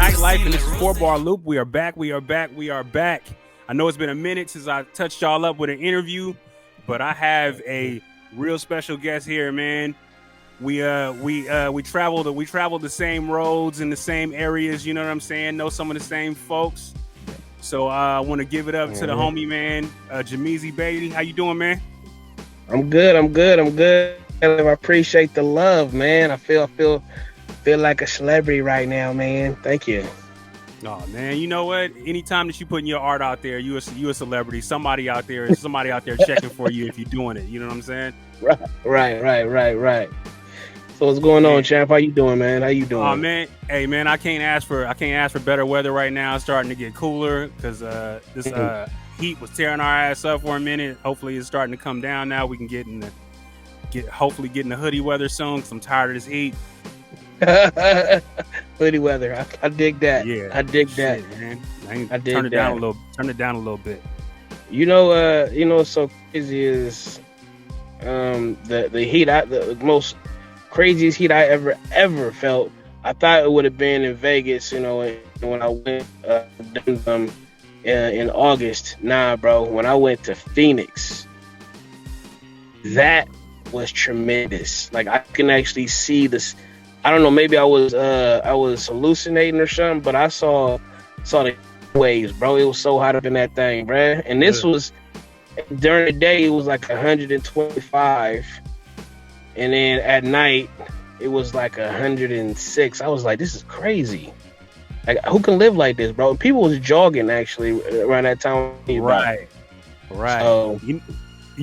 Nytelife, and this is 4BarLoop. We are back. We are back. We are back. I know it's been a minute since I touched y'all up with an interview, but I have a real special guest here, man. We traveled the same roads in the same areas. You know what I'm saying? Know some of the same folks. So I want to give it up to the homie, man, Jemezzy Ba'Be. How you doing, man? I'm good. I appreciate the love, man. I feel like a celebrity right now, man. Thank you. Oh man, you know what? Anytime that you putting your art out there, you a celebrity. Somebody out there checking for you if you're doing it. You know what I'm saying? Right. So what's going on, champ? How you doing, man? How you doing? Oh man, hey man, I can't ask for better weather right now. It's starting to get cooler because this heat was tearing our ass up for a minute. Hopefully, it's starting to come down now. We can get in the hoodie weather soon because I'm tired of this heat. Hoodie weather. I dig that. Yeah, I dig shit, that, man. Turn it down a little bit. You know what's so crazy is the heat. The most craziest heat I ever felt. I thought it would have been in Vegas. You know, when I went in August. Nah, bro. When I went to Phoenix, that was tremendous. Like I can actually see this. I don't know, maybe I was hallucinating or something, but I saw the waves, bro. It was so hot up in that thing, bro. And this was during the day, it was like 125, and then at night it was like 106. I was like, this is crazy. Like, who can live like this, bro? People was jogging actually around that time. Right. So, you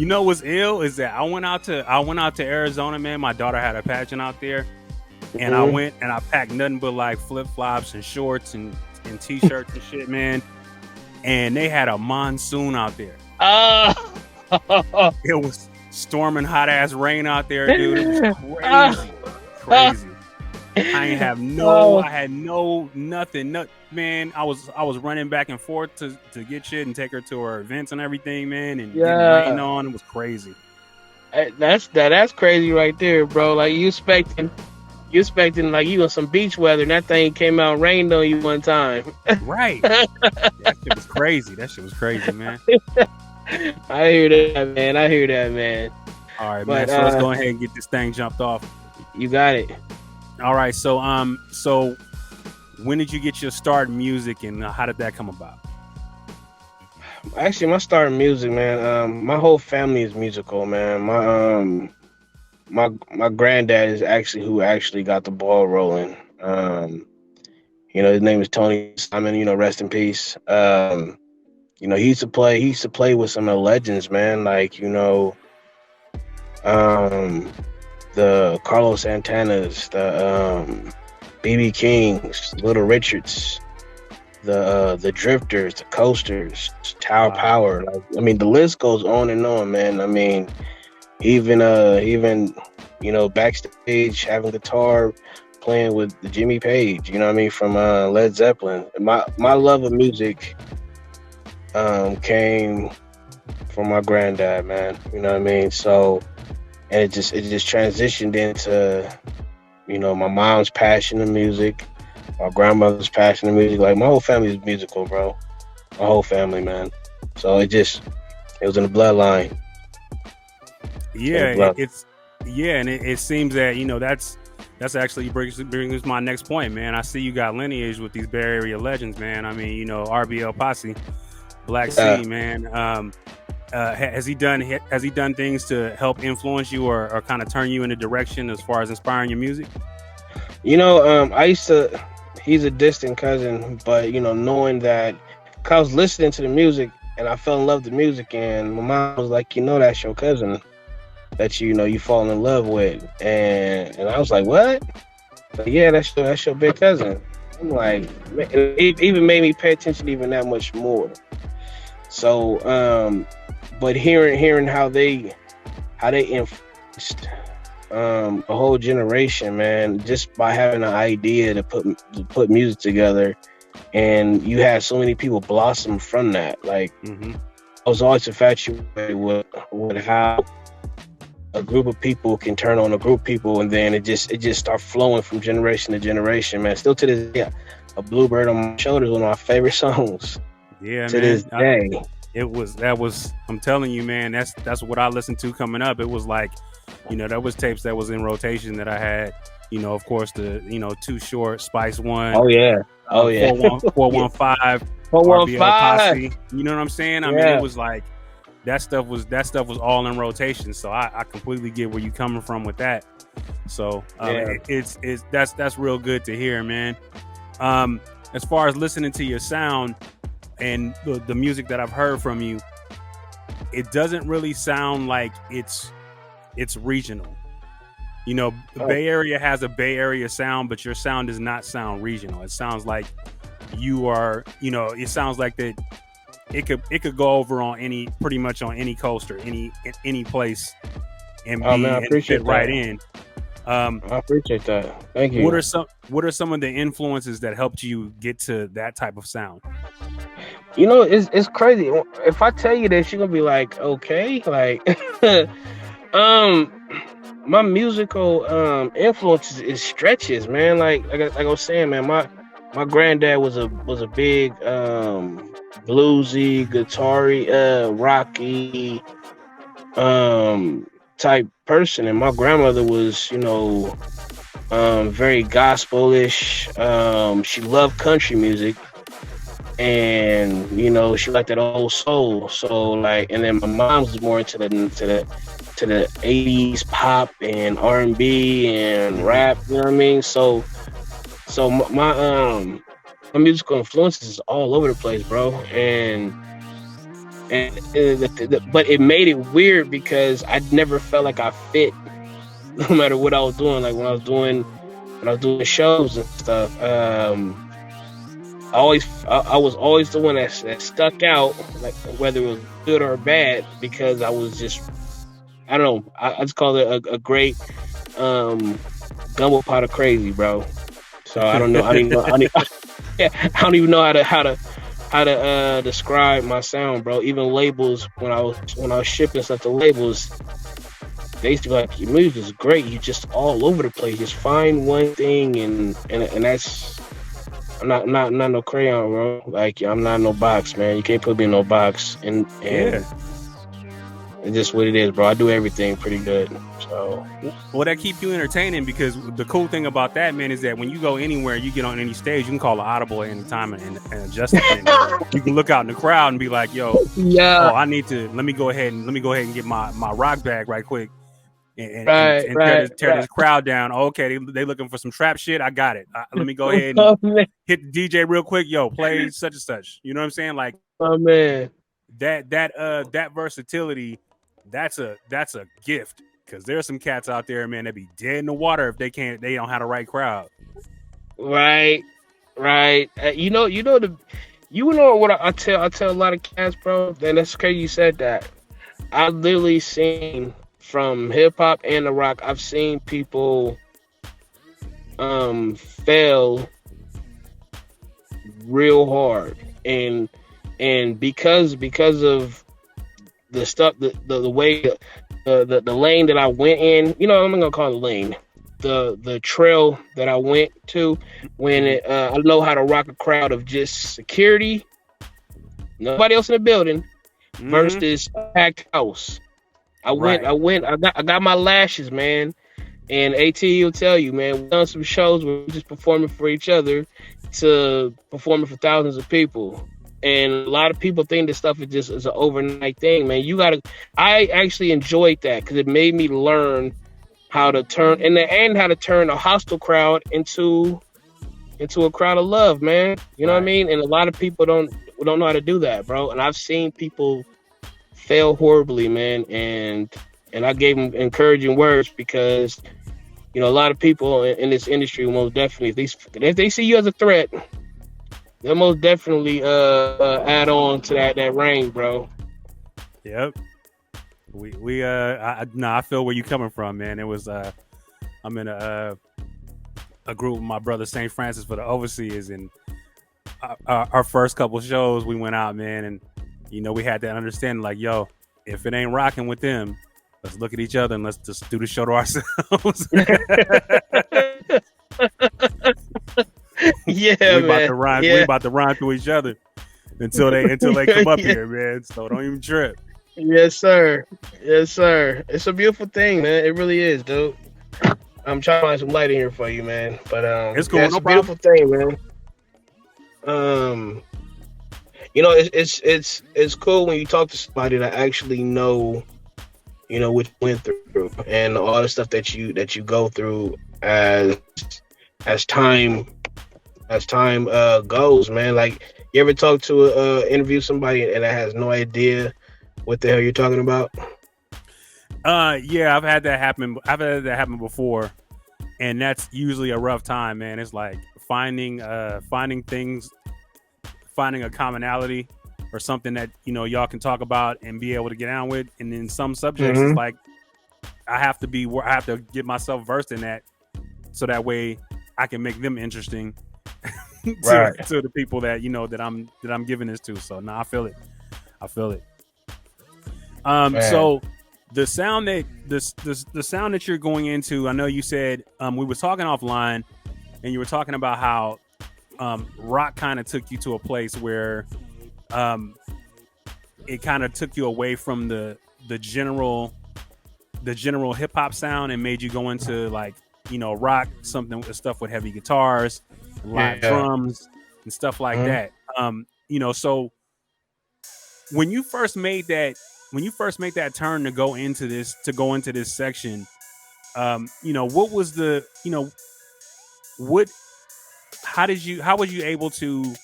know what's ill is that I went out to Arizona, man. My daughter had a pageant out there. And I went and I packed nothing but like flip flops and shorts and t-shirts and shit, man. And they had a monsoon out there. It was storming hot ass rain out there, dude. It was crazy. I had nothing. Man, I was running back and forth to get shit and take her to her events and everything, man. And getting rain on, it was crazy. That's crazy right there, bro. Like you expecting like you on some beach weather, and that thing came out and rained on you one time. Right. That shit was crazy, man. I hear that, man. All right, man. So let's go ahead and get this thing jumped off. You got it. All right. So when did you get your start in music, and how did that come about? Actually, my start in music, man. My whole family is musical, man. My granddad is actually who got the ball rolling. His name is Tony Simon, rest in peace. He used to play with some of the legends, man, like, the Carlos Santanas, the BB Kings, Little Richards, the Drifters, the Coasters, Tower Power. Like, I mean, the list goes on and on, man. I mean, even backstage having guitar playing with the Jimmy Page, from Led Zeppelin. My love of music came from my granddad, man. You know what I mean? So, and it just transitioned into my mom's passion in music, my grandmother's passion in music. Like, my whole family is musical, bro. My whole family, man. So it was in the bloodline. Yeah, it seems that that's actually brings my next point, man. I see you got lineage with these Bay Area legends, man. I mean, RBL Possie, Black C, man. Has he done things to help influence you or kind of turn you in a direction as far as inspiring your music? He's a distant cousin, but knowing that, 'cause I was listening to the music and I fell in love with the music, and my mom was like, that's your cousin that you fall in love with, and I was like, what? Like, yeah, that's your big cousin. I'm like, it even made me pay attention even that much more. So, but hearing how they influenced a whole generation, man, just by having an idea to put music together, and you had so many people blossom from that. Like, I was always infatuated with how a group of people can turn on a group of people, and then it just start flowing from generation to generation, man. Still to this day, "A Bluebird on My Shoulder" is one of my favorite songs Yeah, to this man. day. I'm telling you, man, that's what I listened to coming up. It was like, that was tapes that was in rotation that I had. Of course, the Too Short, Spice One, Oh yeah, oh yeah, 415, RBL 415. Possie. You know what I'm saying? I mean, it Yeah, was like that stuff was all in rotation. So I completely get where you coming from with that. So yeah. that's real good to hear, man. As far as listening to your sound and the music that I've heard from you, it doesn't really sound like it's regional. The Oh, Bay Area has a Bay Area sound, but your sound does not sound regional. It sounds like you are, it sounds like that it could go over on pretty much on any coast or any place and oh man, I fit appreciate right that. in. Um, I appreciate that. Thank what you. are some of the influences that helped you get to that type of sound? It's crazy. If I tell you this, you're gonna be like, okay, like, um, my musical influences is stretches, man. Like I was saying, man, my granddad was a big bluesy, guitar-y, rocky um type person, and my grandmother was, very gospelish. She loved country music, and she liked that old soul. So like, and then my mom's was more into the 80s pop and R&B and Hmm. rap. You know what I mean? So my musical influences is all over the place, bro. But it made it weird because I never felt like I fit, no matter what I was doing. Like when I was doing shows and stuff. I was always the one that stuck out, like whether it was good or bad, because I was just, I don't know, I just call it a great um gumbo pot of crazy, bro. So I don't know. I don't even know. Yeah, I don't even know how to describe my sound, bro. Even labels, when I was shipping stuff to labels, they used to be like, "Your music is great. You just all over the place. Just find one thing, and that's." I'm not no crayon, bro. Like, I'm not no box, man. You can't put me in no box, and Yeah. it's just what it is, bro. I do everything pretty good. So Well, that keep you entertaining because the cool thing about that, man, is that when you go anywhere, you get on any stage, you can call an audible at any time and adjust the thing. You can look out in the crowd and be like, "Yo, yeah, oh, I need to let me go ahead and get my rock bag right quick right, and tear right, this right. crowd down. Oh, okay, they looking for some trap shit. I got it. Let me go ahead and Oh man, hit the DJ real quick. Yo, play such and such. You know what I'm saying? Like oh man. that versatility, that's a gift because there's some cats out there, man, that be dead in the water if they don't have the right crowd. Right, right. You know what I tell a lot of cats, bro. And that's crazy you said that. I've literally seen, from hip hop and the rock, I've seen people fail real hard, and because of the stuff, the way, the lane that I went in. I'm not gonna call it a lane. The trail that I went to, when Mm-hmm. I know how to rock a crowd of just security, nobody else in the building, Mm-hmm. versus a packed house. Right. I got my lashes, man. And AT will tell you, man, we've done some shows where we're just performing for each other to performing for thousands of people. And a lot of people think this stuff is an overnight thing, man. I actually enjoyed that because it made me learn how to turn, and how to turn a hostile crowd into a crowd of love, man. You know what I Right. mean? And a lot of people don't know how to do that, bro. And I've seen people fail horribly, man. And I gave them encouraging words because a lot of people in this industry will most definitely, if they see you as a threat, they'll most definitely add on to that range, bro. Yep. I feel where you coming from, man. It was I'm in a group with my brother St. Francis for the Overseers, and our first couple shows we went out, man, and we had that understanding, like, yo, if it ain't rocking with them, let's look at each other and let's just do the show to ourselves. Yeah, we about man. to rhyme. Yeah. We about to rhyme to each other until they come up here, man. So don't even trip. Yes, sir. Yes, sir. It's a beautiful thing, man. It really is, dude. I'm trying to find some light in here for you, man. But It's cool, yeah, it's no a beautiful thing, man. It's cool when you talk to somebody that actually know, what you went through and all the stuff that you go through as time goes, man. Like, you ever talk to interview somebody and that has no idea what the hell you're talking about? Yeah, I've had that happen. I've had that happen before, and that's usually a rough time, man. It's like finding things, finding a commonality or something that y'all can talk about and be able to get down with. And then some subjects, it's like I have to get myself versed in that, so that way I can make them interesting to the people that that I'm giving this to. So I feel it. So the sound that the sound that you're going into, I know you said we was talking offline, and you were talking about how rock kind of took you to a place where it kind of took you away from the general hip hop sound and made you go into like rock, stuff with heavy guitars, live drums, and stuff like that. So when you first made that turn to go into this section, what was the how was you able to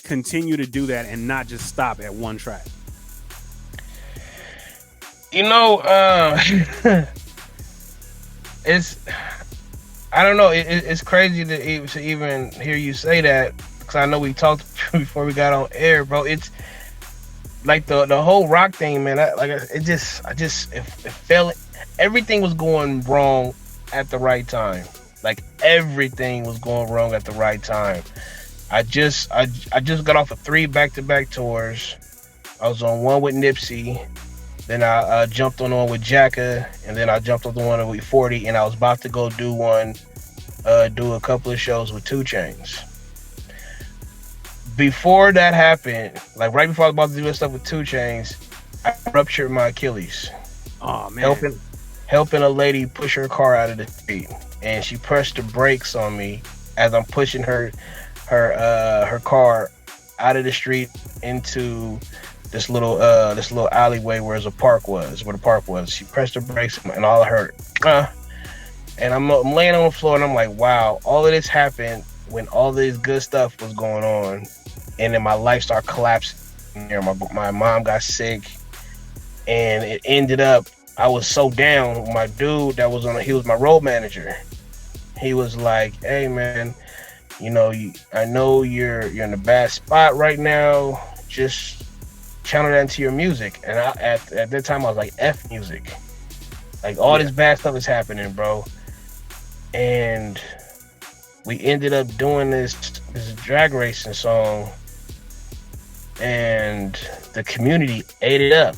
continue to do that and not just stop at one track? It's I don't know. It's crazy to even hear you say that, because I know we talked before we got on air, bro. It's like the whole rock thing, man. It felt everything was going wrong at the right time. Like, everything was going wrong at the right time. I just got off of 3 back-to-back tours. I was on one with Nipsey, then I jumped on one with Jacka, and then I jumped on the one with 40, and I was about to go do a couple of shows with 2 Chainz. Before that happened, like right before I was about to do that stuff with 2 Chainz, I ruptured my Achilles. Oh man! Helping a lady push her car out of the street, and she pressed the brakes on me as I'm pushing her car out of the street into this little alleyway where the park was. She pressed the brakes, and all I heard, and I'm laying on the floor, and I'm like, wow, all of this happened when all this good stuff was going on, and then my life started collapsing. My mom got sick, and it ended up, I was so down. My dude that was he was my road manager. He was like, hey man, I know you're in a bad spot right now. Just channel that into your music. And at that time I was like, F music. Like, all this bad stuff is happening, bro. And we ended up doing this drag racing song, and the community ate it up.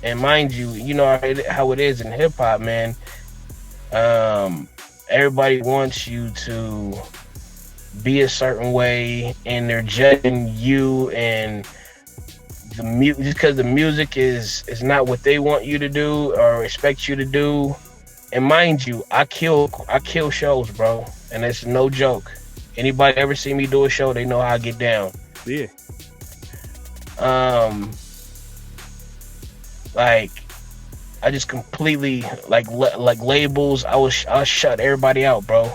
And mind you, how it is in hip hop, man. Everybody wants you to be a certain way, and they're judging you and the music just because the music is not what they want you to do or expect you to do. And mind you, I kill shows, bro, and it's no joke. Anybody ever see me do a show, they know how I get down. Yeah. Like, I just completely like labels. I shut everybody out, bro.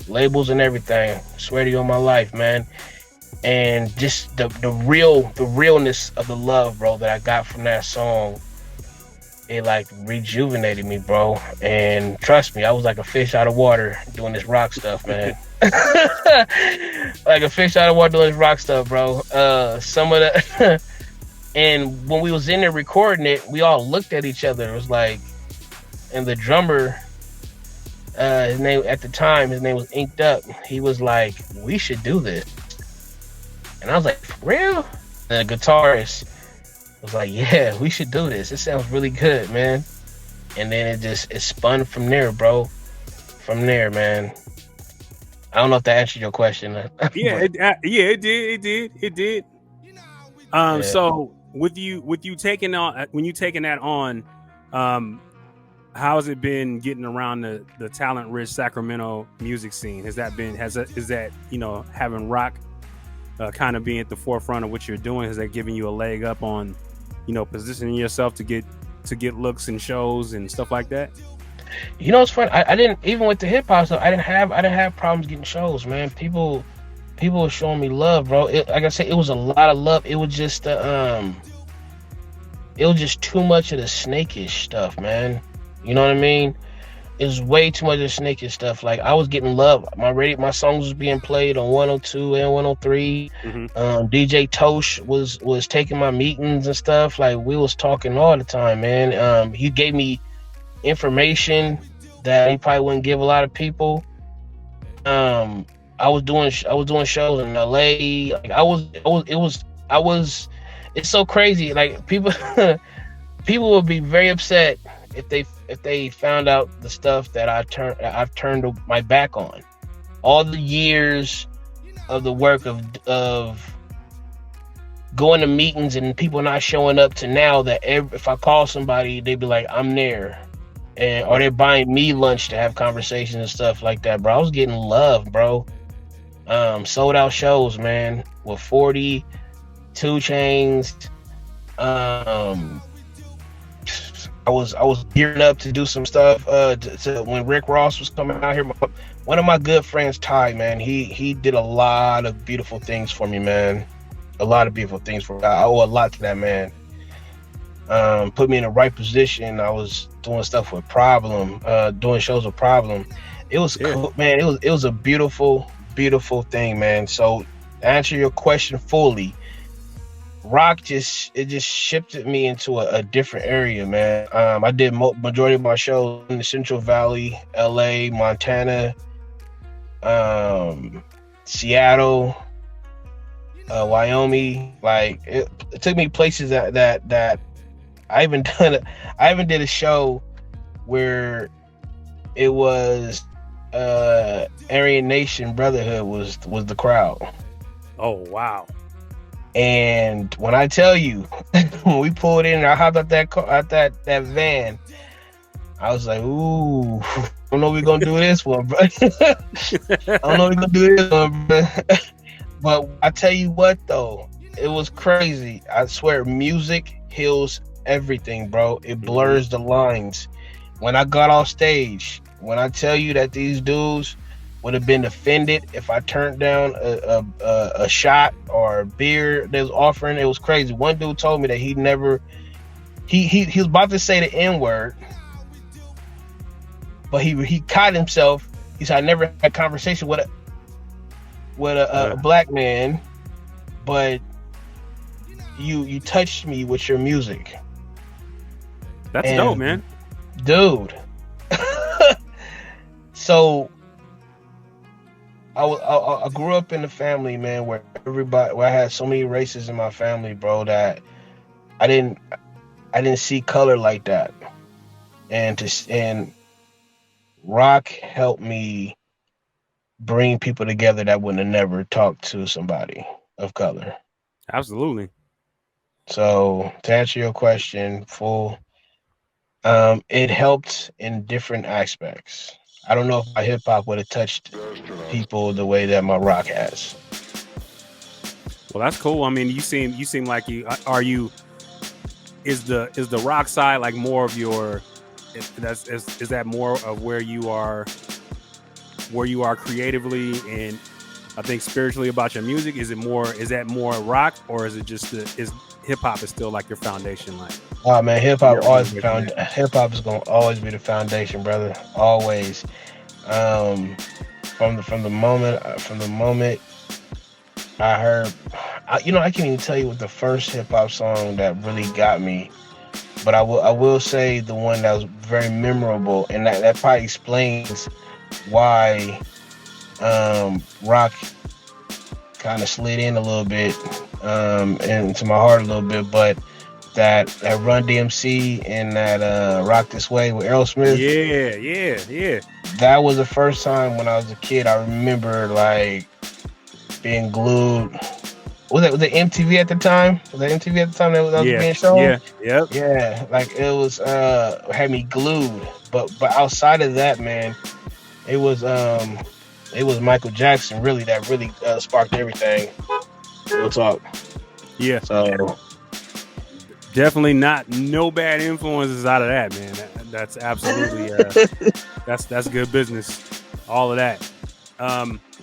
Labels and everything. I swear to you on my life, man. And just the realness of the love, bro, that I got from that song, it like rejuvenated me, bro. And trust me, I was like a fish out of water doing this rock stuff, man. Like a fish out of water doing this rock stuff, bro. Some of the and when we was in there recording it, we all looked at each other. It was like, and the drummer, his name was Inked Up. He was like, we should do this. And I was like, for real? And the guitarist was like, yeah, we should do this. It sounds really good, man. And then it spun from there, bro. From there, man. I don't know if that answered your question, Yeah, but yeah, it did. yeah. So with you taking on when you taking that on, um, how's it been getting around the talent rich Sacramento music scene? Is that having rock kind of being at the forefront of what you're doing? Has that given you a leg up on, positioning yourself to get looks and shows and stuff like that? You know, it's fun. I didn't even with the hip hop stuff. I didn't have problems getting shows, man. People were showing me love, bro. Like I said, it was a lot of love. It was just too much of the snakish stuff, man. You know what I mean? It was way too much of the snakish stuff. Like I was getting love. My songs was being played on 102 and 103. DJ Tosh was taking my meetings and stuff. Like we was talking all the time, man. He gave me information that he probably wouldn't give a lot of people. I was doing shows in LA. Like I was it's so crazy. Like people people would be very upset if they found out the stuff that I've turned my back on. All the years of the work of going to meetings and people not showing up to now that if I call somebody, they'd be like, I'm there. Or they're buying me lunch to have conversations and stuff like that, bro. I was getting love, bro. Sold out shows, man, with 40, 2 Chainz. I was gearing up to do some stuff to when Rick Ross was coming out here. One of my good friends, Ty, man, he did a lot of beautiful things for me, man. A lot of beautiful things for me. I owe a lot to that man. Put me in the right position. I was doing stuff with Problem, doing shows with Problem. It was cool, man. It was a beautiful thing, man. So to answer your question fully, rock just shifted me into a different area, man. I did majority of my shows in the Central Valley, LA, Montana, Seattle, Wyoming. Like it took me places that I even did a show where it was Aryan Nation Brotherhood was the crowd. Oh wow. And when I tell you, when we pulled in, I hopped out that van. I was like, "Ooh, I don't know we're gonna do this one, bro. I don't know we're gonna do this one, bro." But I tell you what, though, it was crazy. I swear, music heals everything, bro. It blurs the lines. When I got off stage, when I tell you that these dudes would have been offended if I turned down a shot or a beer they was offering. It was crazy. One dude told me that he was about to say the N-word, but he caught himself. He said, I never had a conversation with a black man, but you touched me with your music. That's dope, man. Dude. So I grew up in a family, man, where I had so many races in my family, bro, that I didn't see color like that. And rock helped me bring people together that wouldn't have never talked to somebody of color. Absolutely. So to answer your question, it helped in different aspects. I don't know if my hip hop would have touched people the way that my rock has. Well, that's cool. I mean, you seem like is the rock side like more of your is that more of where you are creatively and I think spiritually about your music? Is that more rock, or is it just is hip hop is still like your foundation? Like, oh man, hip hop is gonna always be the foundation, brother. Always. From the moment I heard, I can't even tell you what the first hip hop song that really got me, but I will say the one that was very memorable, and that probably explains why rock kind of slid in a little bit into my heart a little bit. But that Run DMC and that Rock This Way with Aerosmith. Yeah. That was the first time when I was a kid. I remember like being glued. Was it MTV at the time? Was that MTV at the time that was Yeah. being shown? Yeah. Yep. Yeah, like it was had me glued. But outside of that, man, it was Michael Jackson really that really sparked everything. Real talk. Yeah. So Definitely not no bad influences out of that, man. That's absolutely that's good business. All of that.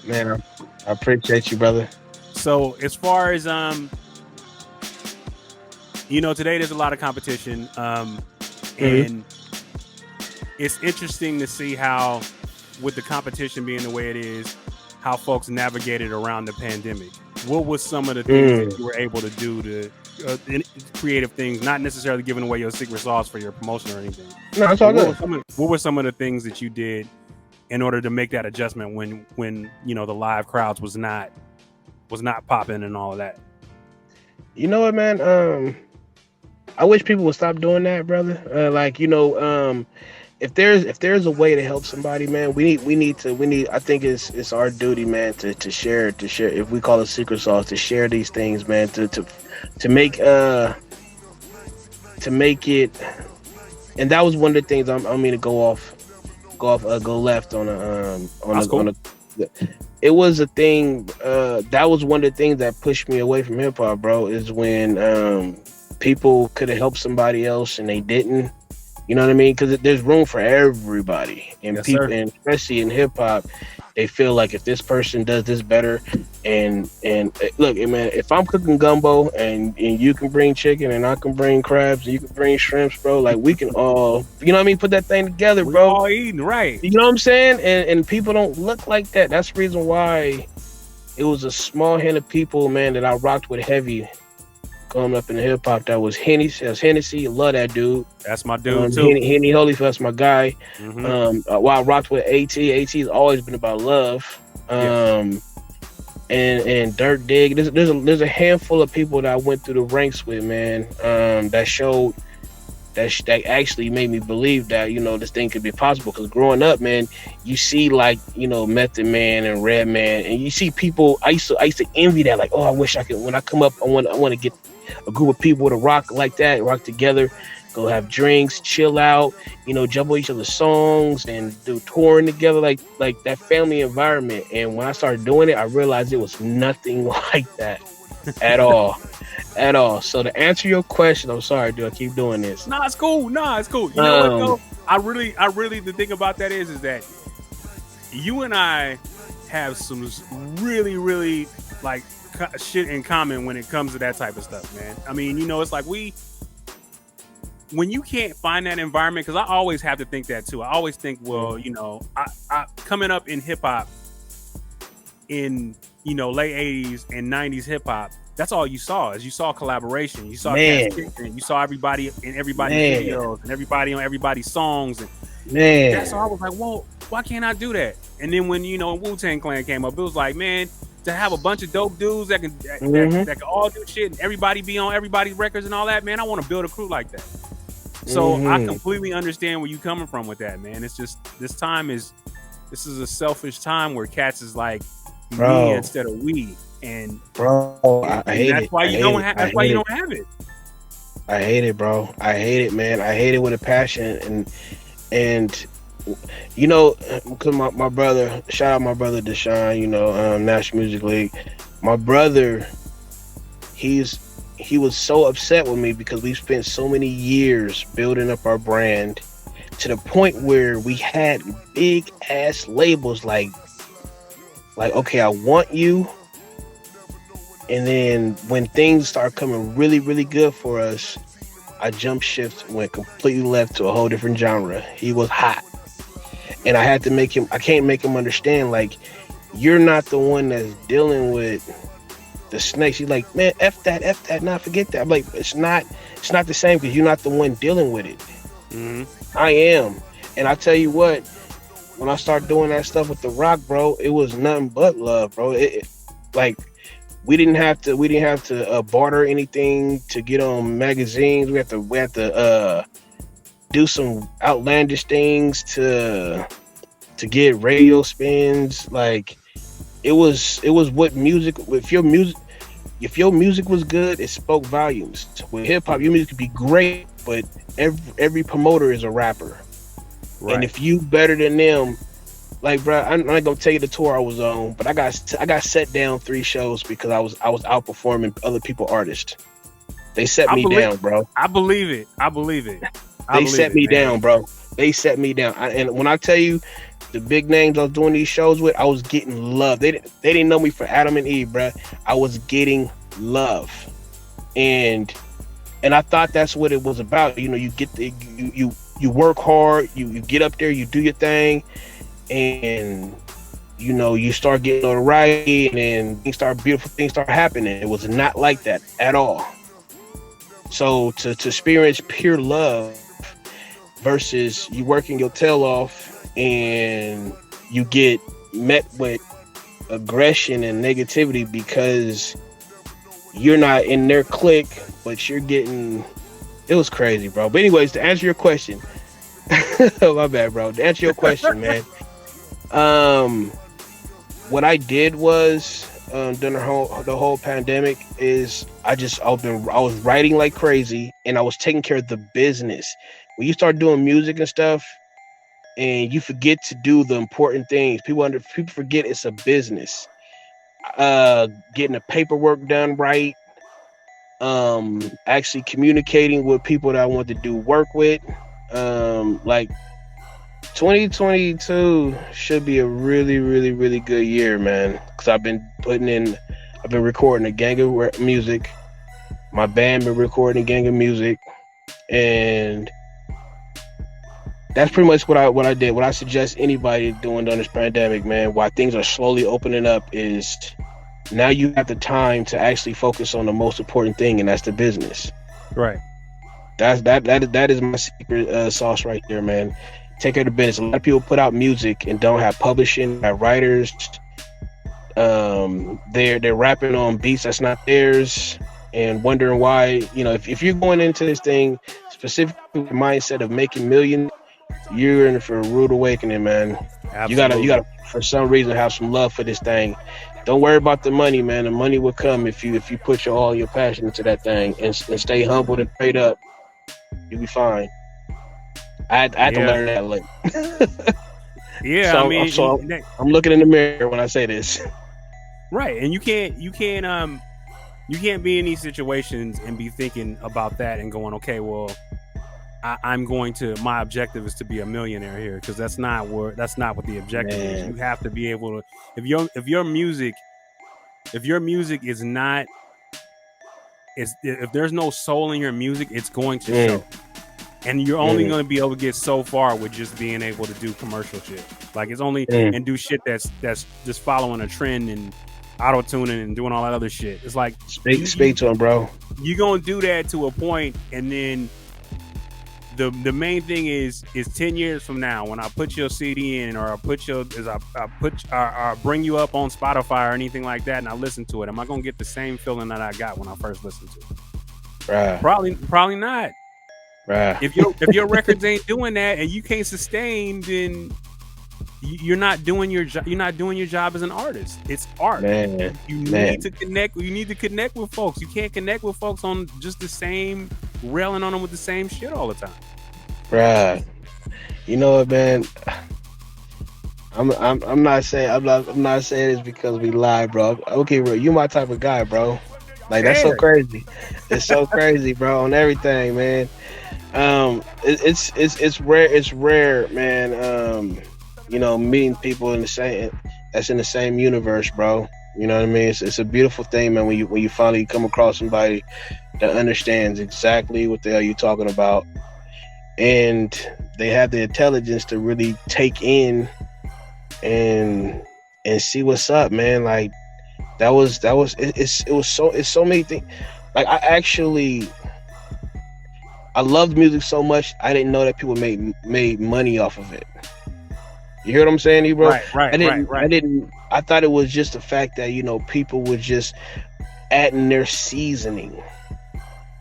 man, I appreciate you, brother. So as far as today there's a lot of competition, and it's interesting to see how, with the competition being the way it is, how folks navigated around the pandemic. What was some of the things that you were able to do to creative things, not necessarily giving away your secret sauce for your promotion or anything? No, it's all good. What were some of the things that you did in order to make that adjustment when the live crowds was not popping and all of that? You know what, man? I wish people would stop doing that, brother. If there's a way to help somebody, man, we need. I think it's our duty, man, to share. If we call it secret sauce, to share these things, man, to make it. And that was one of the things I mean to go left on a. It was a thing. That was one of the things that pushed me away from hip hop, bro. Is when people could have helped somebody else and they didn't. You know what I mean? Because there's room for everybody, and Yes, people, sir. and especially in hip hop, they feel like if this person does this better, and look, man, if I'm cooking gumbo and you can bring chicken and I can bring crabs and you can bring shrimps, bro, like we can all, you know what I mean, put that thing together, We bro. all eating, right? You know what I'm saying? And people don't look like that. That's the reason why it was a small hand of people, man, that I rocked with heavy coming up in the hip hop. That was Hennessy. Love that dude. That's my dude too. Henny Holyfield's my guy. Mm-hmm. While I rocked with AT's always been about love. And Dirt Dig. There's a handful of people that I went through the ranks with, man. That showed that actually made me believe that this thing could be possible. Because growing up, man, you see like Method Man and Redman, and you see people. I used to envy that. Like, oh, I wish I could. When I come up, I want to get a group of people to rock like that, rock together, go have drinks, chill out, jump on each other's songs and do touring together, like that family environment. And when I started doing it, I realized it was nothing like that at all. At all. So to answer your question, I'm sorry, dude, I keep doing this. Nah, it's cool. You know what though? I really the thing about that is that you and I have some really, really like shit in common when it comes to that type of stuff, man. I mean, it's like when you can't find that environment, because I always have to think that too. I always think, well, I coming up in hip hop in late 80s and 90s hip hop, that's all you saw. Is you saw collaboration, you saw cats kicking, you saw everybody in everybody's videos and everybody on everybody's songs, and that's all. I was like, well, why can't I do that? And then when Wu-Tang Clan came up, it was like, man, to have a bunch of dope dudes that can all do shit and everybody be on everybody's records and all that, man, I want to build a crew like that. So I completely understand where you coming from with that, man. It's just this is a selfish time where cats is like me instead of we, and I hate that's it. why you don't have. That's why you don't have it. I hate it, bro. I hate it, man. I hate it with a passion, and because my brother, shout out my brother Deshaun, National Music League. My brother, he was so upset with me because we spent so many years building up our brand to the point where we had big ass labels like okay, I want you. And then when things start coming really, really good for us, I jump shift, went completely left to a whole different genre. He was hot. And I had to I can't make him understand, like, you're not the one that's dealing with the snakes. He's like, man, F that, nah, forget that. I'm like, it's not the same because you're not the one dealing with it. Mm-hmm. I am. And I tell you what, when I start doing that stuff with The Rock, bro, it was nothing but love, bro. Like, we didn't have to barter anything to get on magazines. We had to do some outlandish things to get radio spins. Like it was what music. If your music was good, it spoke volumes. With hip hop, your music could be great, but every promoter is a rapper, and Right. if you better than them, like, bro, I'm not gonna tell you the tour I was on, but I got set down 3 shows because I was outperforming other people artists. They set I me believe down, bro. I believe it. I believe it. I They believe set it, me man. down, bro. They set me down. And when I tell you the big names I was doing these shows with, I was getting love. They didn't know me for Adam and Eve, bro. I was getting love, and I thought that's what it was about. You get you work hard. You get up there. You do your thing, and you start getting notoriety, and then beautiful things start happening. It was not like that at all. So to experience pure love versus you working your tail off and you get met with aggression and negativity because you're not in their clique, but you're getting, it was crazy, bro. But anyways, to answer your question, my bad, bro. To answer your question, man. Um, what I did was during the whole pandemic is I was writing like crazy, and I was taking care of the business. When you start doing music and stuff, and you forget to do the important things, people forget it's a business. Getting the paperwork done right, actually communicating with people that I want to do work with. Like 2022 should be a really, really, really good year, man. Because I've been recording a gang of music. My band been recording a gang of music, and that's pretty much what I did. What I suggest anybody doing during this pandemic, man, while things are slowly opening up, is now you have the time to actually focus on the most important thing, and that's the business. Right. That is my secret sauce right there, man. Take care of the business. A lot of people put out music and don't have publishing, have writers. They're rapping on beats that's not theirs, and wondering why. If you're going into this thing specifically with the mindset of making millions, you're in for a rude awakening, man. Absolutely. You gotta for some reason have some love for this thing. Don't worry about the money, man. The money will come if you put all your passion into that thing, and stay humble and prayed up. You'll be fine. I had to learn that late. Yeah, I So, mean, I'm looking in the mirror when I say this. right, and you can't be in these situations and be thinking about that and going, okay, well, my objective is to be a millionaire here, because that's not what the objective is. You have to be able to, if your music is not, if there's no soul in your music, it's going to show. And you're only going to be able to get so far with just being able to do commercial shit. Like, it's only and do shit that's just following a trend and auto tuning and doing all that other shit. It's like speak to him, bro. You're gonna do that to a point, and then the main thing is 10 years from now, when I put your CD in, or I bring you up on Spotify or anything like that, and I listen to it, am I gonna get the same feeling that I got when I first listened to it? Right. Probably not. Right. If your records ain't doing that and you can't sustain, then you're not doing your job. You're not doing your job as an artist. It's art. Man, you need to connect. You need to connect with folks. You can't connect with folks on just the same, railing on them with the same shit all the time. Right. You know what, man? I'm not saying this because we lie, bro. Okay, bro, you my type of guy, bro. Like, that's so crazy. It's so crazy, bro, on everything, man. It's rare, man. Meeting people in the same universe, bro. You know what I mean? It's a beautiful thing, man, when you finally come across somebody that understands exactly what the hell you're talking about, and they have the intelligence to really take in and see what's up, man. Like, it's so many things. Like, I loved music so much, I didn't know that people made money off of it. You hear what I'm saying, bro? Right. I thought it was just the fact that people were just adding their seasoning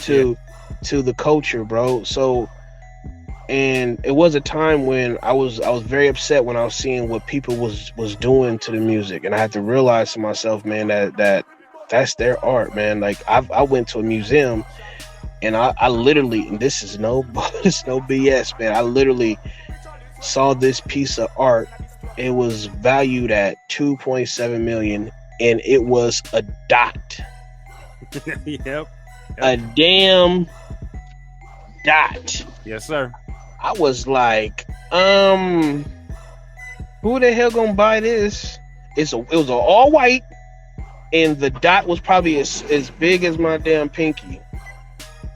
Yeah. to the culture, bro. So, and it was a time when I was very upset when I was seeing what people was doing to the music, and I had to realize to myself, man, that's their art, man. Like I went to a museum, and I literally, and this is no it's no BS, man. I literally saw this piece of art. It was valued at 2.7 million, and it was a dot. Yep. A damn dot. Yes, sir. I was like, who the hell gonna buy this? It was all white, and the dot was probably as big as my damn pinky.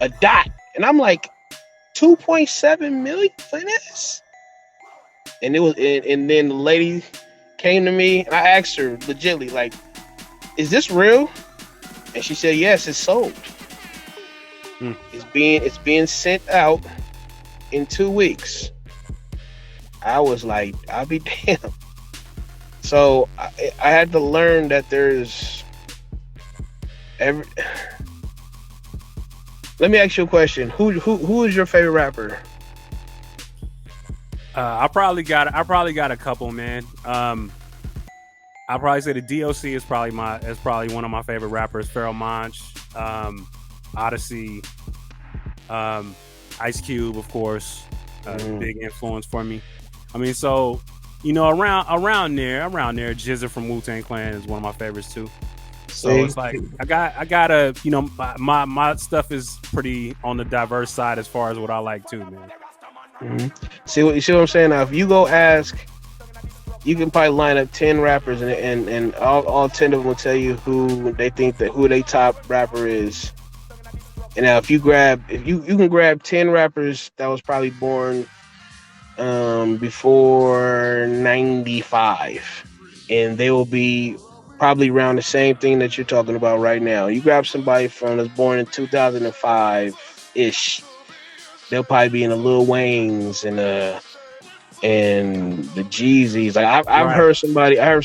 A dot, and I'm like, 2.7 million for this? And it was, and then the lady came to me. And I asked her legitly, like, "Is this real?" And she said, "Yes, it's sold. It's being sent out in 2 weeks." I was like, I'll be damned. So I had to learn that there's every. Let me ask you a question. Who is your favorite rapper? I probably got a couple, man. I'll probably say the DOC is probably one of my favorite rappers. Pharoah Monch, Odyssey, Ice Cube, of course, big influence for me. I mean, so around there, Jizza from Wu-Tang Clan is one of my favorites too. So it's like I gotta, my stuff is pretty on the diverse side as far as what I like too, man. See what I'm saying? Now, if you go ask, you can probably line up 10 rappers, and all 10 of them will tell you who they think who their top rapper is. And now, if you can grab 10 rappers that was probably born before 95, and they will be probably around the same thing that you're talking about right now. You grab somebody that's born in 2005 ish, they'll probably be in the Lil Waynes and the Jeezys. Like I've heard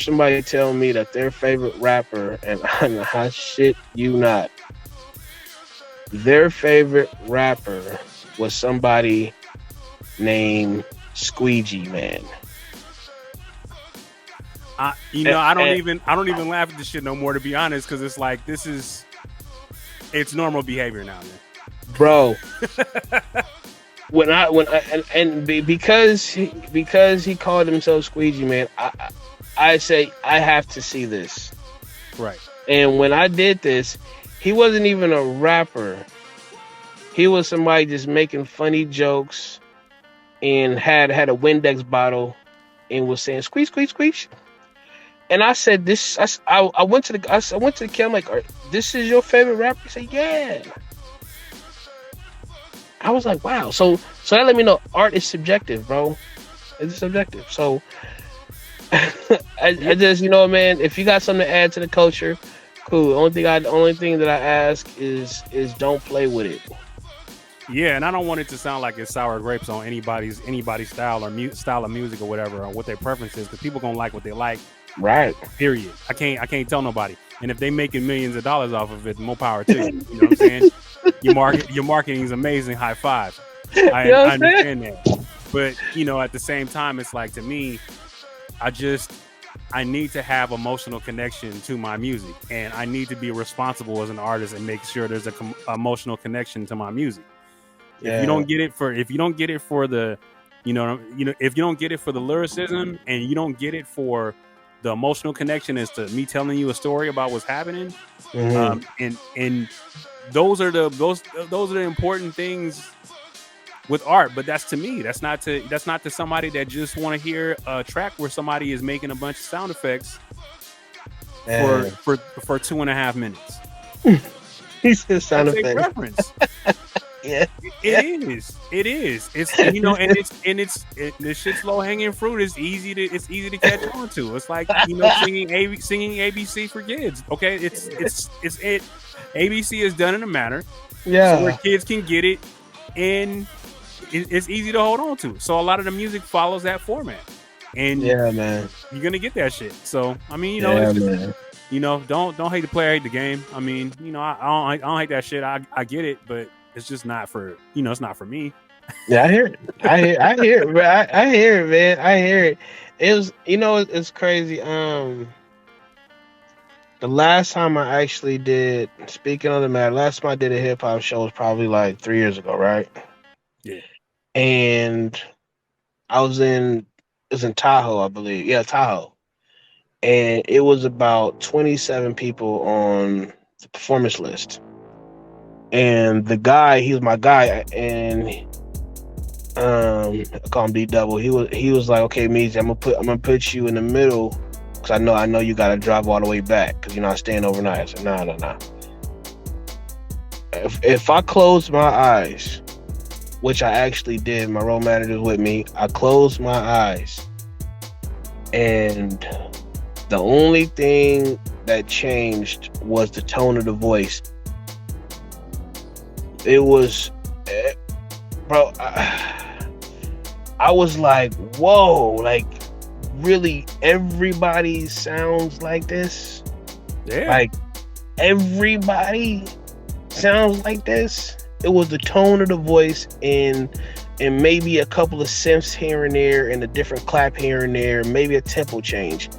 somebody tell me that their favorite rapper, and I shit you not, their favorite rapper was somebody named Squeegee Man. I don't even laugh at this shit no more, to be honest, because it's like it's normal behavior now, man. Bro. Because he called himself Squeegee Man, I say I have to see this. Right. And when I did this, he wasn't even a rapper. He was somebody just making funny jokes and had a Windex bottle and was saying squeeze, squeeze, squeeze. And I said this. I went to the kid. I'm like, "This is your favorite rapper?" He said, "Yeah." I was like, "Wow." So that let me know art is subjective, bro. It's subjective. So I just, man, if you got something to add to the culture, cool. The only thing that I ask is don't play with it. Yeah, and I don't want it to sound like it's sour grapes on anybody's style or style of music or whatever, or what their preference is, because people gonna like what they like. Right. Period. I can't tell nobody. And if they making millions of dollars off of it, more power to you. You know what I'm saying? Your marketing is amazing. High five. I understand that. But at the same time, it's like, to me, I need to have emotional connection to my music, and I need to be responsible as an artist and make sure there's a emotional connection to my music. Yeah. If you don't get it for the, if you don't get it for the lyricism, and you don't get it for the emotional connection as to me telling you a story about what's happening, and those are the important things with art. But that's to me. That's not to somebody that just want to hear a track where somebody is making a bunch of sound effects for 2.5 minutes. He said sound effects. Preference. Yeah, it is. It's this shit's low hanging fruit. It's easy to catch on to. It's like singing ABC for kids. Okay, it's ABC is done in a manner, so where kids can get it, and it's easy to hold on to. So a lot of the music follows that format. and Yeah, man. you're gonna get that shit. So I mean, you know, Yeah, it's just, man. you know, don't hate the player, hate the game. I mean, you know, I don't hate that shit. I get it, but it's just not for, you know, it's not for me. Yeah, I hear it. I hear it, bro. I hear it, man. I hear it. It was, you know, it's crazy. The last time I actually did, speaking of the matter, last time I did a hip hop show was probably like 3 years ago, right? Yeah. And I it was in Tahoe, I believe. Yeah, Tahoe. And it was about 27 people on the performance list. And the guy, he was my guy, and I call him D Double. He was like, okay, Meezy, I'm gonna put you in the middle because I know you gotta drive all the way back because you're not staying overnight. I said, nah. If I close my eyes, which I actually did, my road manager's with me. I closed my eyes, and the only thing that changed was the tone of the voice. It was, bro. I was like, whoa, like really everybody sounds like this? Yeah. Like everybody sounds like this? It was the tone of the voice and maybe a couple of synths here and there and a different clap here and there, maybe a tempo change.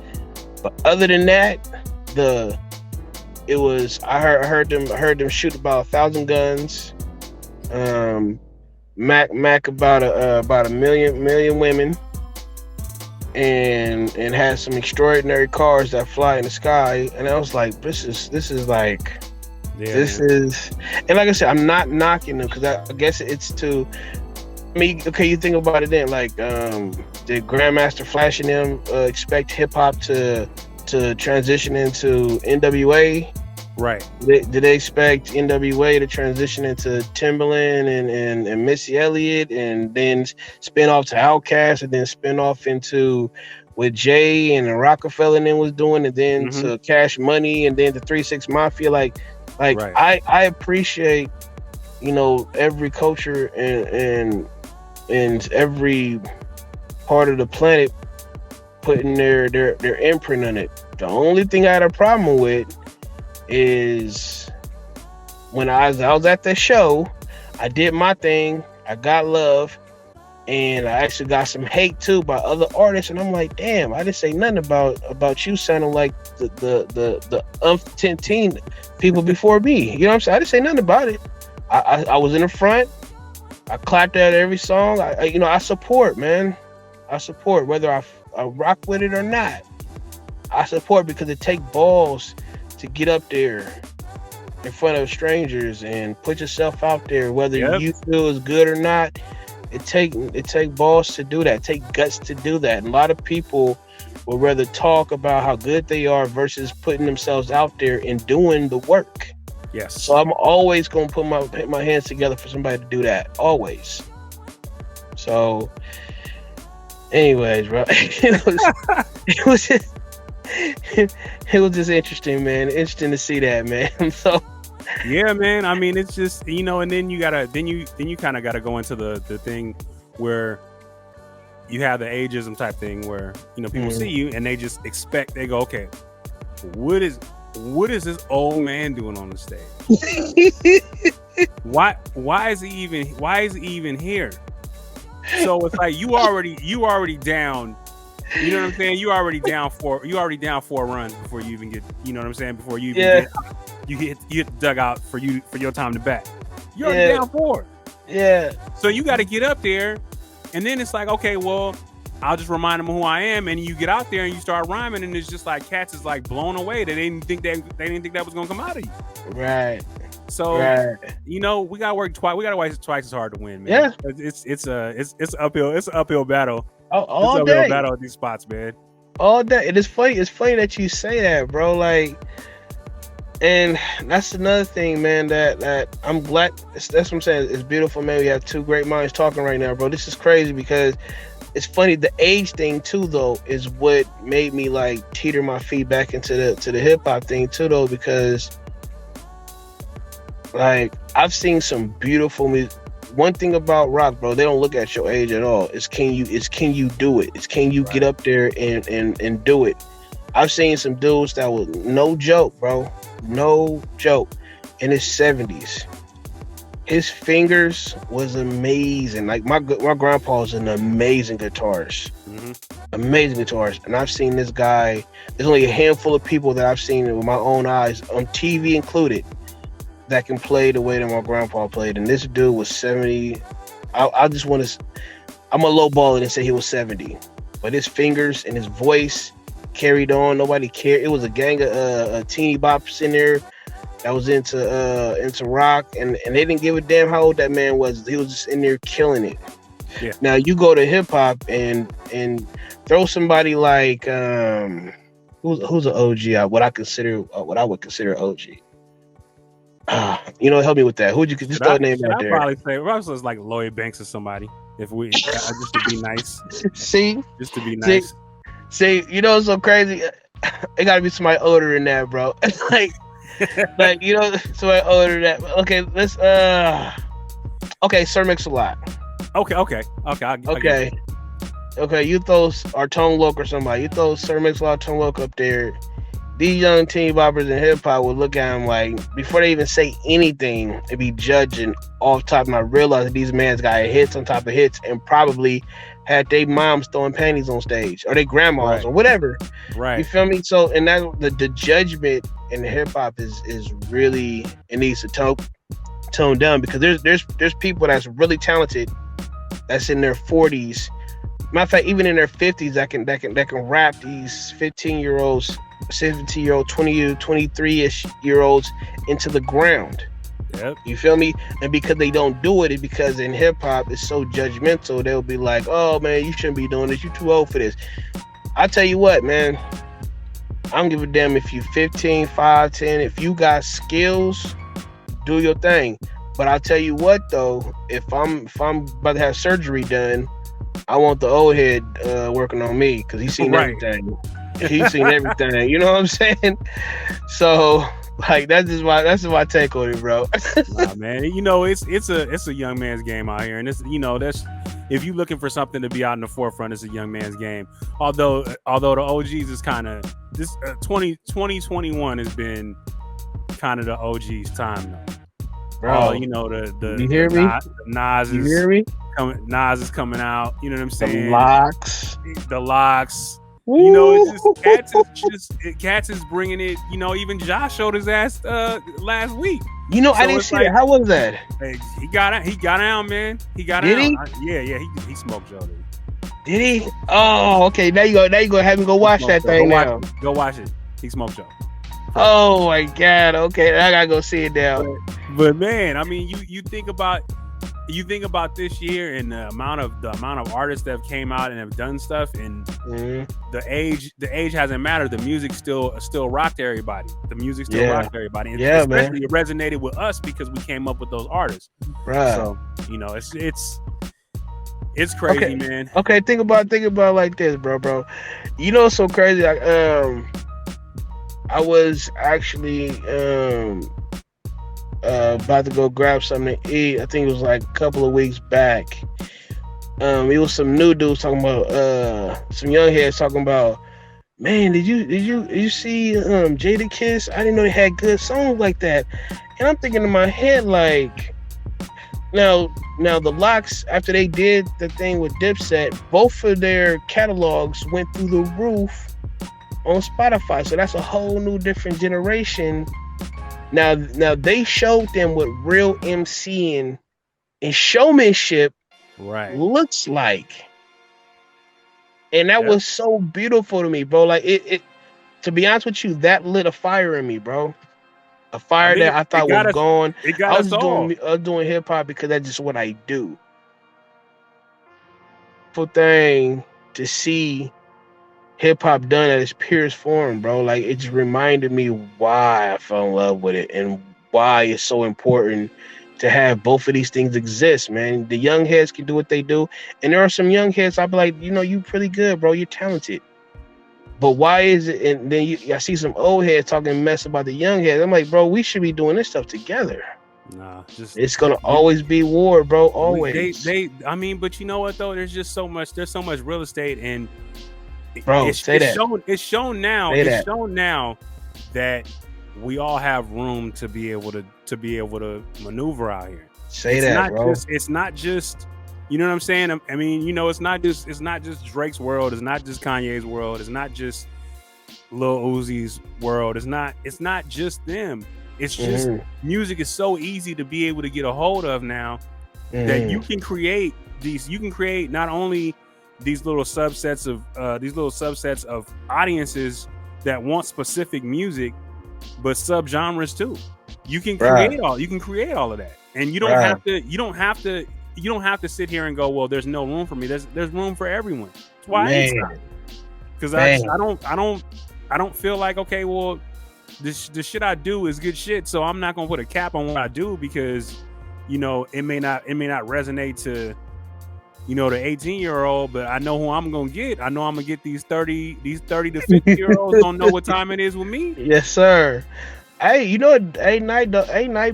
But other than that, I heard them shoot about 1,000 guns. Mac about a million women, and had some extraordinary cars that fly in the sky. And I was like, this is like, Yeah, this man. is, and like I said, I'm not knocking them because I guess it's to me. Okay, you think about it then, like, did Grandmaster Flash and them expect hip hop to transition into NWA? Right. Did they expect NWA to transition into Timbaland and Missy Elliott and then spin off to Outkast and then spin off into with Jay and Rockefeller and then was doing, and then to Cash Money and then to 3-6 Mafia? Like Right. I appreciate, you know, every culture and every part of the planet putting their imprint on it. The only thing I had a problem with is when I was at the show, I did my thing, I got love, and I actually got some hate too by other artists, and I'm like, damn, I didn't say nothing about you sounding like the umpteen people before me. You know what I'm saying? I didn't say nothing about it. I was in the front. I clapped at every song. I support, man. I support whether I rock with it or not. I support because it take balls to get up there in front of strangers and put yourself out there, whether you feel is good or not. It take balls to do that. It take guts to do that. And a lot of people would rather talk about how good they are versus putting themselves out there and doing the work. Yes. So I'm always gonna put my hands together for somebody to do that. Always. So, anyways, bro, it was just interesting, man. Interesting to see that, man. So yeah, man. I mean, it's just, you know, and then you kind of gotta go into the thing where you have the ageism type thing where, you know, people see you and they just expect, they go, okay, what is this old man doing on the stage? why is he even here? So it's like you already down. You know what I'm saying? You already down four runs before you even get, you know what I'm saying? Before you even you hit the dugout for your time to bat. You're already down 4. Yeah. So you got to get up there, and then it's like, okay, well, I'll just remind them who I am, and you get out there and you start rhyming, and it's just like cats is like blown away. They didn't think that was gonna come out of you. Right. So you know, we gotta work twice. We gotta work twice as hard to win, man. Yeah. It's uphill. It's an uphill battle. All day. Battle at these spots, man. All day. It is funny. It's funny that you say that, bro. Like, and that's another thing, man. That I'm glad. That's what I'm saying. It's beautiful, man. We have two great minds talking right now, bro. This is crazy because it's funny. The age thing too, though, is what made me like teeter my feet back into the hip hop thing too, though, because like I've seen some beautiful one thing about rock, bro, they don't look at your age at all. It's can you do it? It's can you get up there and do it? I've seen some dudes that was no joke, bro. No joke. In his 70s. His fingers was amazing. Like my grandpa is an amazing guitarist. Amazing guitarist. And I've seen this guy, there's only a handful of people that I've seen it with my own eyes, on TV included, that can play the way that my grandpa played. And this dude was 70. I just want to, I'm a lowball it and say he was 70. But his fingers and his voice carried on. Nobody cared. It was a gang of teeny bops in there that was into rock, and they didn't give a damn how old that man was. He was just in there killing it. Yeah. Now you go to hip hop and throw somebody like who's an OG? What I would consider OG. Help me with that. Who'd you just throw a name out there? Probably say like Lloyd Banks or somebody. If we just to be nice. See, just to be nice. See, it's so crazy. It got to be somebody older than that, bro. like somebody older than that. Okay, let's okay, Sir Mix-a-Lot. Okay, you throw our Tone Loc or somebody. You throw Sir Mix-a-Lot, Tone Loc up there. These young teen boppers in hip hop would look at him like, before they even say anything, they'd be judging off top. And I realized that these mans got hits on top of hits, and probably had their moms throwing panties on stage, or their grandmas, or whatever. Right. You feel me? So, and that the judgment in hip hop is really, it needs to tone down, because there's people that's really talented, that's in their 40s. Matter of fact, even in their 50s, that can rap these 15-year-olds, 17-year-old, 20, 23-ish-year-olds into the ground. Yep. You feel me? And because they don't do it, it's because in hip hop it's so judgmental. They'll be like, "Oh man, you shouldn't be doing this. You're too old for this." I tell you what, man. I don't give a damn if you 15, 5, 10. If you got skills, do your thing. But I'll tell you what though, if I'm about to have surgery done, I want the old head working on me, because he's seen everything. He's seen everything. You know what I'm saying? So, like, that's my take on it, bro. Nah, man. It's a young man's game out here, and it's that's, if you're looking for something to be out in the forefront, it's a young man's game. Although the OGs is kind of this 2021 has been kind of the OGs time though. Bro, the you hear me? Nas you hear me? Nas is coming out. You know what I'm saying? The locks. Woo! It's just Cats is bringing it. Even Josh showed his ass last week. I didn't see it. How was that? Hey, he got out, man. He got out. Did he? Yeah. He smoked Joe. Did he? Oh, okay. Now you go have him go watch that thing now. Go watch it. He smoked Joe. Oh my God. Okay, I gotta go see it now. But man, I mean, you think about this year and the amount of artists that have came out and have done stuff, and the age hasn't mattered. The music still rocked everybody. The music still rocked everybody. And especially man. It resonated with us because we came up with those artists. Right. So it's crazy, okay. Man. Okay, think about it like this, bro. It's so crazy. I was actually about to go grab something to eat. I think it was like a couple of weeks back. It was some new dudes talking about some young heads talking about, man, did you see Jadakiss? I didn't know they had good songs like that. And I'm thinking in my head, like, now the Locks, after they did the thing with Dipset, both of their catalogs went through the roof on Spotify. So that's a whole new different generation. Now they showed them what real MCing and showmanship looks like. And that was so beautiful to me, bro. Like it to be honest with you, that lit a fire in me, bro. A fire that I thought was gone. I was doing hip hop because that's just what I do. Full thing to see hip hop done at its purest form, bro. Like, it just reminded me why I fell in love with it and why it's so important to have both of these things exist, man. The young heads can do what they do, and there are some young heads I'll be like, you pretty good, bro. You're talented. But why is it? And then I see some old heads talking mess about the young heads. I'm like, bro, we should be doing this stuff together. Nah, just It's gonna always be war, bro. Always, I mean, but you know what though? There's so much real estate, and bro. Say that. it's shown now. Say It's that. shown now that we all have room to be able to maneuver out here. Say that, bro. It's not just, you know what I'm saying? I mean, you know, it's not just Drake's world. It's not just Kanye's world. It's not just Lil Uzi's world. It's not just them. It's just music is so easy to be able to get a hold of now that you can create not only these little subsets of audiences that want specific music, but subgenres too. You can create all of that, and you don't have to sit here and go, well, there's no room for me. There's room for everyone. That's why I ain't stopped. Because I don't feel like, okay, well, the shit I do is good shit, so I'm not gonna put a cap on what I do because, you know, it may not resonate to, you know, the 18-year-old, but I know who I'm gonna get. I know I'm gonna get these 30 to 50-year-olds don't know what time it is with me. Yes, sir. Hey, you know what? Hey, night,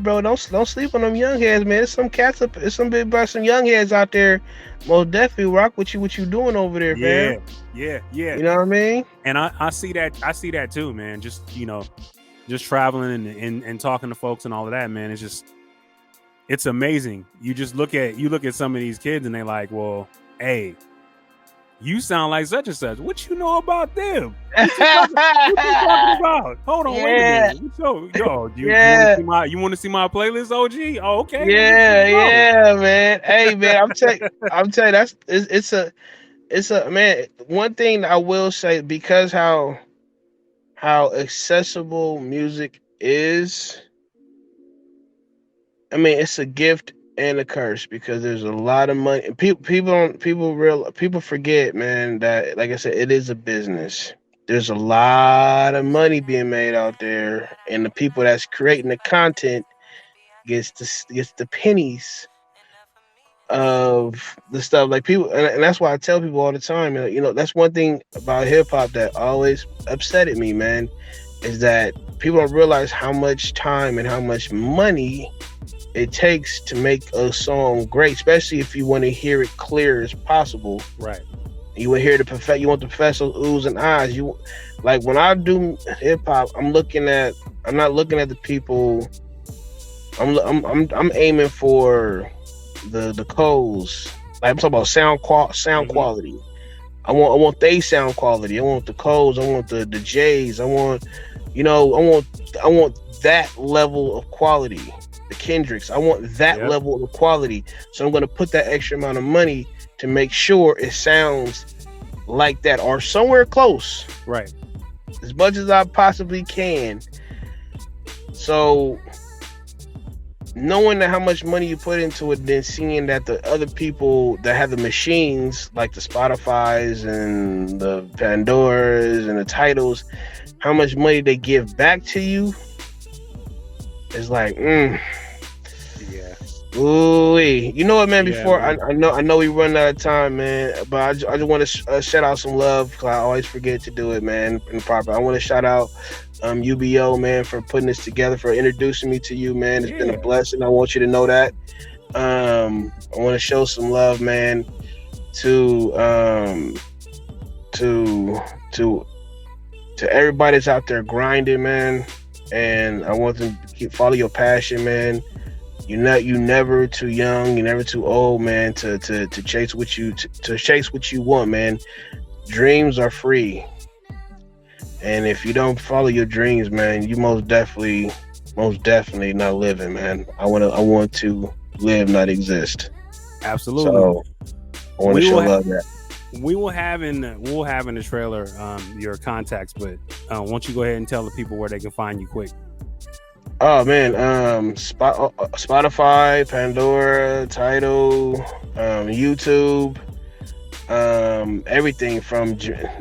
bro. Don't sleep on them young heads, man. There's some cats up. There's some young heads out there. Most definitely rock with you. What you doing over there, man? Yeah. You know what I mean? And I see that. I see that too, man. Just, you know, just traveling and talking to folks and all of that, man. It's amazing. You look at some of these kids and they're like, well, hey, you sound like such and such. What you know about them? What you talking about? Hold on, wait a minute. You want to see my playlist, OG? Oh, okay. Yeah, man. Hey, man, I'm telling you, it's a man. One thing I will say, because how accessible music is, I mean, it's a gift and a curse because there's a lot of money. People forget, man, that, like I said, it is a business. There's a lot of money being made out there, and the people that's creating the content gets the pennies of the stuff. Like people, and that's why I tell people all the time, you know, that's one thing about hip hop that always upsetted me, man, is that people don't realize how much time and how much money it takes to make a song great, especially if you want to hear it clear as possible. Right. You want to hear you want the professional oohs and ahs. You, like, when I do hip hop, I'm not looking at the people. I'm aiming for the codes. Like, I'm talking about sound quality. I want they sound quality. I want the codes. I want the J's. I want that level of quality. The Kendricks. I want that level of quality. So I'm going to put that extra amount of money to make sure it sounds like that or somewhere close. Right. As much as I possibly can. So knowing that how much money you put into it, then seeing that the other people that have the machines, like the Spotifys and the Pandoras and the titles, how much money they give back to you, it's like, yeah. Ooh, you know what, man? Before I know we run out of time, man, but I just want to shout out some love, because I always forget to do it, man. I want to shout out UBO, man, for putting this together, for introducing me to you, man. It's been a blessing. I want you to know that. I want to show some love, man, to everybody that's out there grinding, man. And I want them to follow your passion, man. You never too young, you're never too old, man, to chase what you want, man. Dreams are free. And if you don't follow your dreams, man, you most definitely not living, man. I want to live, not exist. Absolutely. So I want to show love that. We'll have in the trailer your contacts, but why don't you go ahead and tell the people where they can find you quick? Oh, man, Spotify, Pandora, Tidal, YouTube, everything from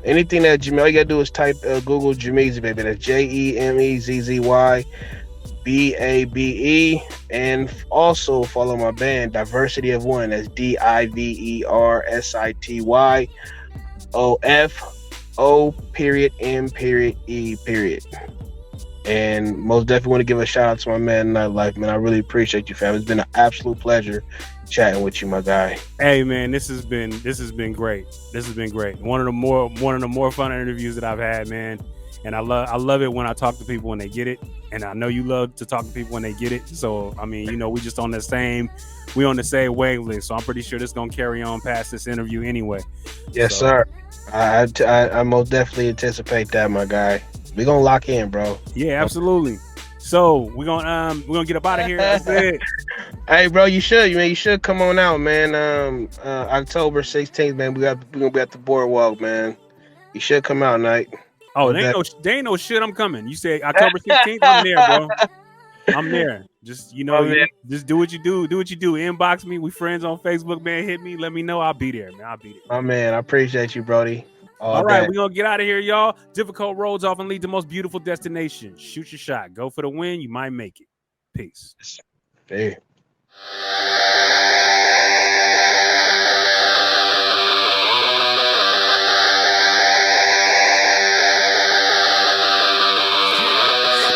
anything that Jemeezy. All you gotta do is type Google Jemezzy Ba'Be. That's Jemezzy Ba'Be, and also follow my band Diversity of One. That's DIVERSITYOFO.M.E. And most definitely want to give a shout out to my man Nytelife, man. I really appreciate you, fam. It's been an absolute pleasure chatting with you, my guy. Hey man, this has been great. This has been great. One of the more fun interviews that I've had, man. And I love it when I talk to people when they get it. And I know you love to talk to people when they get it. So I mean, you know, we just on the same wavelength. So I'm pretty sure this is gonna carry on past this interview anyway. Yes, sir. I most definitely anticipate that, my guy. We gonna lock in, bro. Yeah, absolutely. So we're gonna get up out of here. That's it. Hey, bro, you should come on out, man. October 16th, man. We're gonna be at the boardwalk, man. You should come out, Night. Oh, there ain't no shit. I'm coming. You say October 16th. I'm there, bro. I'm there. Just just do what you do. Do what you do. Inbox me. We friends on Facebook, man. Hit me. Let me know. I'll be there, man. I'll be there. Oh man, I appreciate you, Brody. All right, we're gonna get out of here, y'all. Difficult roads often lead to most beautiful destinations. Shoot your shot. Go for the win. You might make it. Peace. Hey.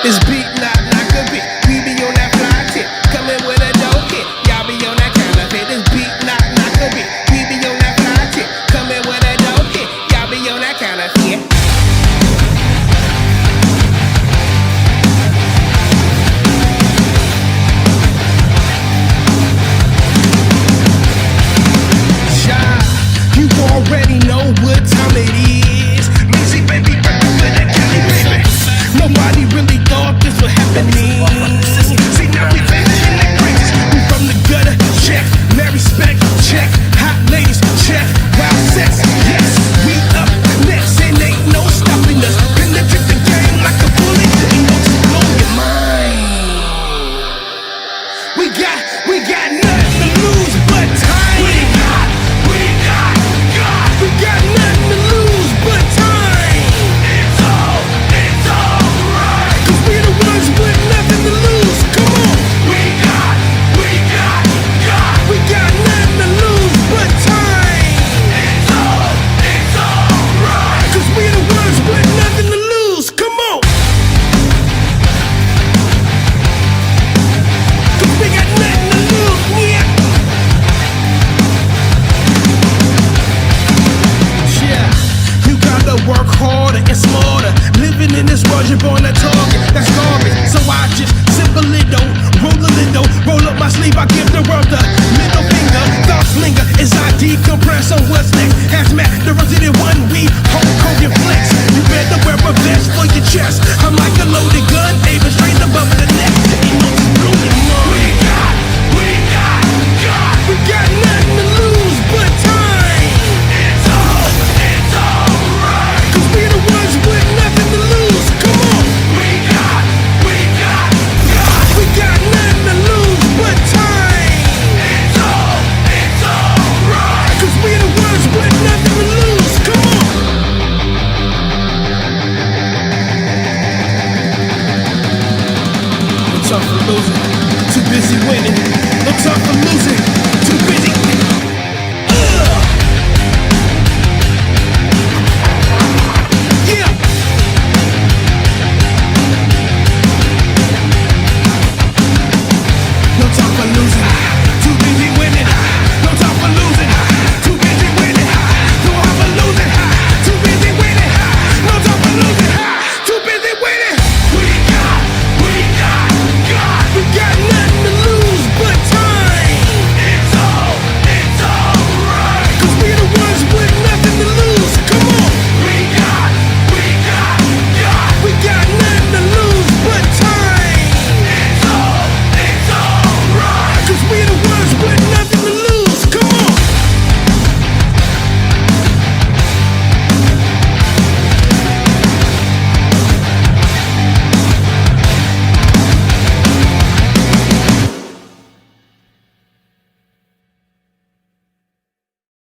This beat not a beat. We be on that fly tip. Coming with a dope hit. Y'all be on that counterfeit. This beat not a beat. We be on that fly tip. Coming with a dope hit. Y'all be on that counterfeit. You already know what time it is. Jemeezy baby, reppin' for the Cali, baby. Nobody really thought this would happen. See, now we back in the greatest. We from the gutter, check. Mary Spec, check. Hot ladies, check. Wild sex, yes. We up next and ain't no stopping us. Penetrate the game like a bullet. Ain't no to blow your mind. We got nothing to lose but time. We got nothing to lose but time. It's alright. Cause we the ones with nothing to lose. Come on. We got nothing to lose but time. It's alright. Cause we the ones with nothing to lose. Come on. Cause we got nothing to lose. Yeah. You gotta work harder and smarter. Living in this world, you're born a target. That's garbage. So I just simple it don't roll a little, roll up my sleeve. I give the world the middle finger. Thoughts linger as I decompress on what's